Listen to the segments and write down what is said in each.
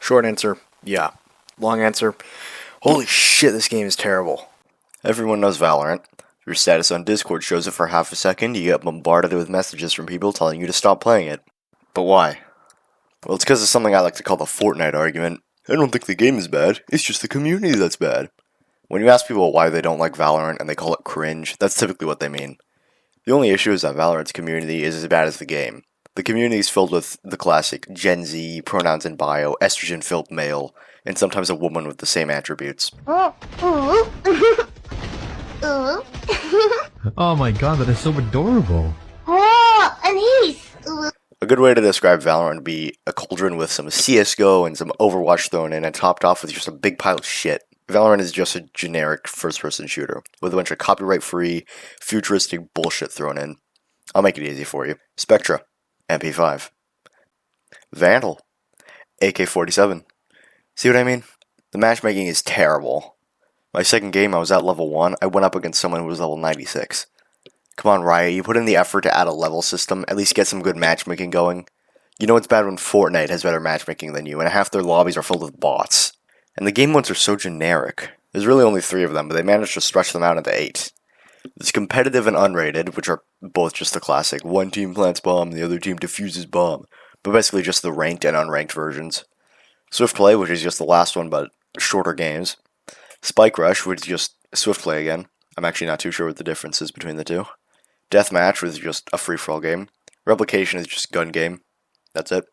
Short answer, yeah. Long answer, holy shit, this game is terrible. Everyone knows Valorant. Your status on Discord shows it for half a second, you get bombarded with messages from people telling you to stop playing it. But why? Well, it's because of something I like to call the Fortnite argument. I don't think the game is bad, it's just the community that's bad. When you ask people why they don't like Valorant and they call it cringe, that's typically what they mean. The only issue is that Valorant's community is as bad as the game. The community is filled with the classic Gen Z, pronouns in bio, estrogen-filled male, and sometimes a woman with the same attributes. Oh my god, that is so adorable. Oh, Anise. A good way to describe Valorant would be a cauldron with some CSGO and some Overwatch thrown in and topped off with just a big pile of shit. Valorant is just a generic first-person shooter, with a bunch of copyright-free, futuristic bullshit thrown in. I'll make it easy for you. Spectra, MP5. Vandal, AK-47. See what I mean? The matchmaking is terrible. My second game, I was at level 1, I went up against someone who was level 96. Come on, Riot, you put in the effort to add a level system, at least get some good matchmaking going. You know it's bad when Fortnite has better matchmaking than you, and half their lobbies are filled with bots. And the game modes are so generic. There's really only 3 of them, but they managed to stretch them out into 8. There's competitive and unrated, which are both just the classic, one team plants bomb, the other team defuses bomb, but basically just the ranked and unranked versions. Swift Play, which is just the last one, but shorter games. Spike Rush, which is just Swift Play again. I'm actually not too sure what the difference is between the two. Deathmatch, which is just a free-for-all game. Replication is just gun game. That's it.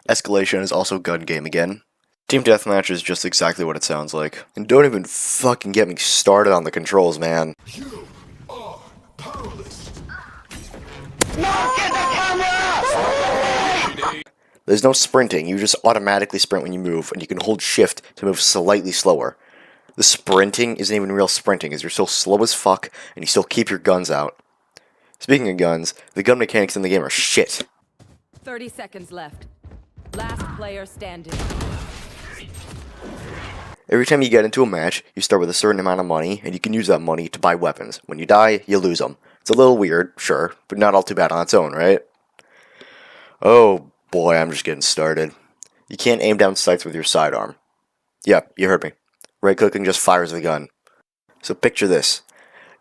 Escalation is also gun game again. Team Deathmatch is just exactly what it sounds like. And don't even fucking get me started on the controls, man. You are powerless. There's no sprinting, you just automatically sprint when you move, and you can hold shift to move slightly slower. The sprinting isn't even real sprinting, as you're so slow as fuck, and you still keep your guns out. Speaking of guns, the gun mechanics in the game are shit. 30 seconds left. Last player standing. Every time you get into a match, you start with a certain amount of money, and you can use that money to buy weapons. When you die, you lose them. It's a little weird, sure, but not all too bad on its own, right? Oh boy, I'm just getting started. You can't aim down sights with your sidearm. Yep, you heard me. Right click and just fires the gun. So picture this.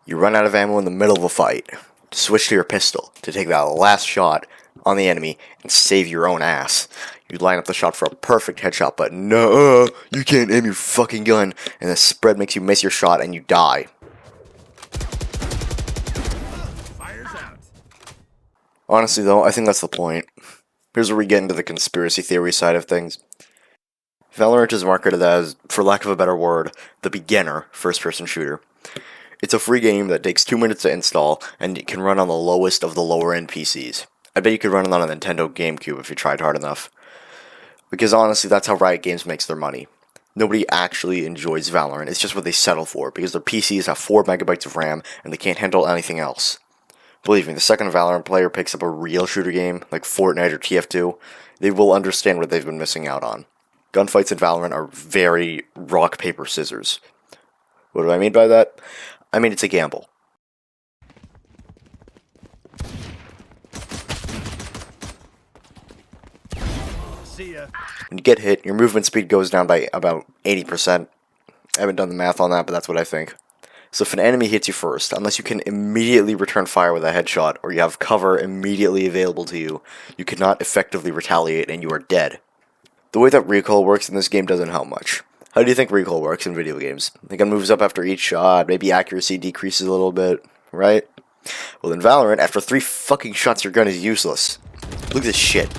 You run out of ammo in the middle of a fight. Switch to your pistol to take that last shot on the enemy and save your own ass. You line up the shot for a perfect headshot, but no, you can't aim your fucking gun, and the spread makes you miss your shot and you die. Fire's out. Honestly though, I think that's the point. Here's where we get into the conspiracy theory side of things. Valorant is marketed as, for lack of a better word, the beginner first-person shooter. It's a free game that takes 2 minutes to install, and it can run on the lowest of the lower-end PCs. I bet you could run it on a Nintendo GameCube if you tried hard enough. Because honestly, that's how Riot Games makes their money. Nobody actually enjoys Valorant, it's just what they settle for, because their PCs have 4 megabytes of RAM, and they can't handle anything else. Believe me, the second a Valorant player picks up a real shooter game, like Fortnite or TF2, they will understand what they've been missing out on. Gunfights in Valorant are very rock, paper, scissors. What do I mean by that? I mean it's a gamble. See ya. When you get hit, your movement speed goes down by about 80%. I haven't done the math on that, but that's what I think. So if an enemy hits you first, unless you can immediately return fire with a headshot, or you have cover immediately available to you, you cannot effectively retaliate and you are dead. The way that recoil works in this game doesn't help much. How do you think recoil works in video games? The gun moves up after each shot, maybe accuracy decreases a little bit, right? Well in Valorant, after 3 fucking shots your gun is useless. Look at this shit.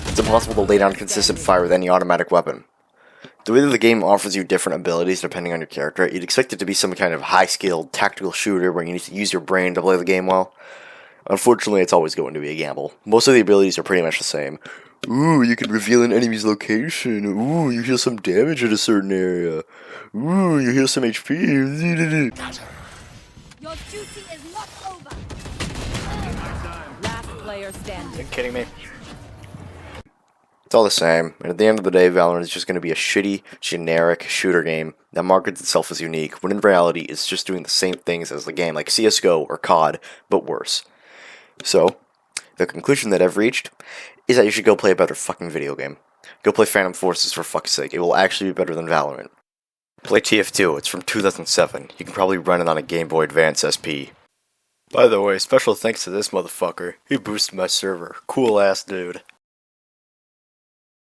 It's impossible to lay down consistent fire with any automatic weapon. The way that the game offers you different abilities depending on your character, you'd expect it to be some kind of high-skilled tactical shooter where you need to use your brain to play the game well. Unfortunately, it's always going to be a gamble. Most of the abilities are pretty much the same. Ooh, you can reveal an enemy's location. Ooh, you heal some damage in a certain area. Ooh, you heal some HP. Your duty is not over. Last player standing. Are you kidding me? It's all the same, and at the end of the day, Valorant is just going to be a shitty, generic shooter game that markets itself as unique, when in reality, it's just doing the same things as the game like CSGO or COD, but worse. So, the conclusion that I've reached is that you should go play a better fucking video game. Go play Phantom Forces for fuck's sake. It will actually be better than Valorant. Play TF2. It's from 2007. You can probably run it on a Game Boy Advance SP. By the way, special thanks to this motherfucker. He boosted my server. Cool ass dude.